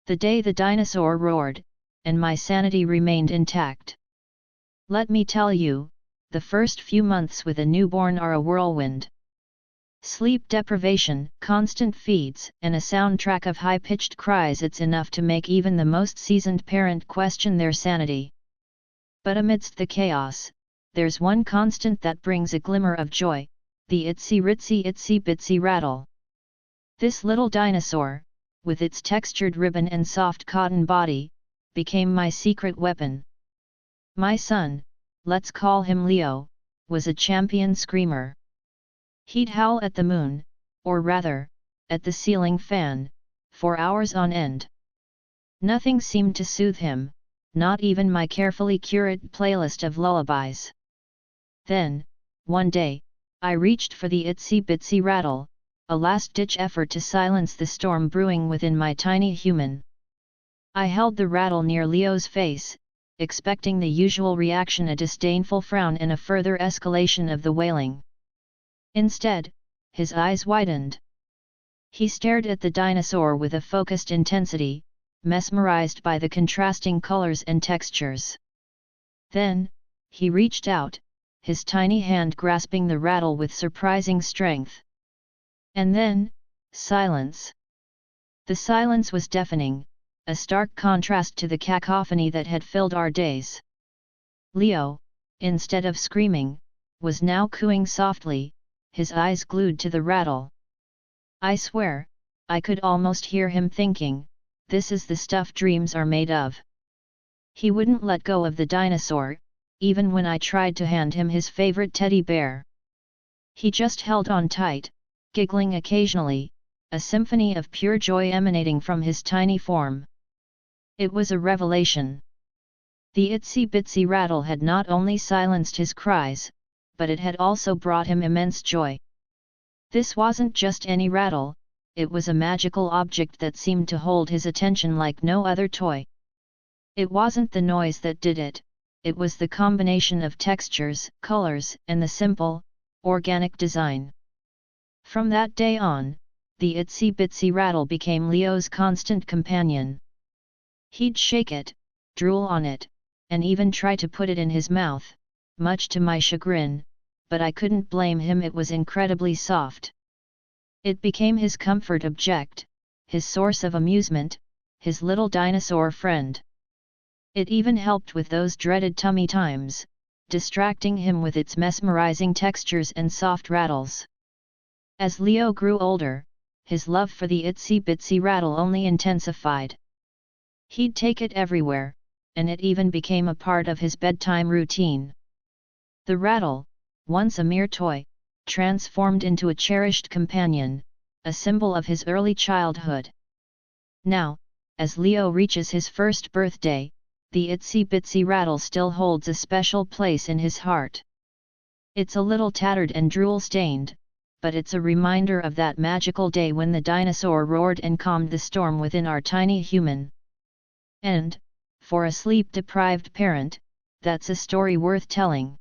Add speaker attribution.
Speaker 1: The day the dinosaur roared, and my sanity remained intact. Let me tell you, the first few months with a newborn are a whirlwind. Sleep deprivation, constant feeds, and a soundtrack of high-pitched cries, it's enough to make even the most seasoned parent question their sanity. But amidst the chaos, there's one constant that brings a glimmer of joy, the Itzy Ritzy Rattle. This little dinosaur, with its textured ribbon and soft cotton body, became my secret weapon. My son, let's call him Leo, was a champion screamer. He'd howl at the moon, or rather, at the ceiling fan, for hours on end. Nothing seemed to soothe him, not even my carefully curated playlist of lullabies. Then, one day, I reached for the Itsy Bitsy Rattle, a last-ditch effort to silence the storm brewing within my tiny human. I held the rattle near Leo's face, expecting the usual reaction, a disdainful frown and a further escalation of the wailing. Instead, his eyes widened. He stared at the dinosaur with a focused intensity, mesmerized by the contrasting colors and textures. Then, he reached out, his tiny hand grasping the rattle with surprising strength. And then, silence. The silence was deafening, a stark contrast to the cacophony that had filled our days. Leo, instead of screaming, was now cooing softly, his eyes glued to the rattle. I swear, I could almost hear him thinking, this is the stuff dreams are made of. He wouldn't let go of the dinosaur, even when I tried to hand him his favorite teddy bear. He just held on tight, giggling occasionally, a symphony of pure joy emanating from his tiny form. It was a revelation. The Itsy Bitsy Rattle had not only silenced his cries, but it had also brought him immense joy. This wasn't just any rattle, it was a magical object that seemed to hold his attention like no other toy. It wasn't the noise that did it, it was the combination of textures, colors, and the simple, organic design. From that day on, the Itsy Bitsy Rattle became Leo's constant companion. He'd shake it, drool on it, and even try to put it in his mouth, much to my chagrin, but I couldn't blame him, it was incredibly soft. It became his comfort object, his source of amusement, his little dinosaur friend. It even helped with those dreaded tummy times, distracting him with its mesmerizing textures and soft rattles. As Leo grew older, his love for the Itsy Bitsy Rattle only intensified. He'd take it everywhere, and it even became a part of his bedtime routine. The rattle, once a mere toy, transformed into a cherished companion, a symbol of his early childhood. Now, as Leo reaches his first birthday, the Itsy Bitsy Rattle still holds a special place in his heart. It's a little tattered and drool-stained, but it's a reminder of that magical day when the dinosaur roared and calmed the storm within our tiny human. And, for a sleep-deprived parent, that's a story worth telling.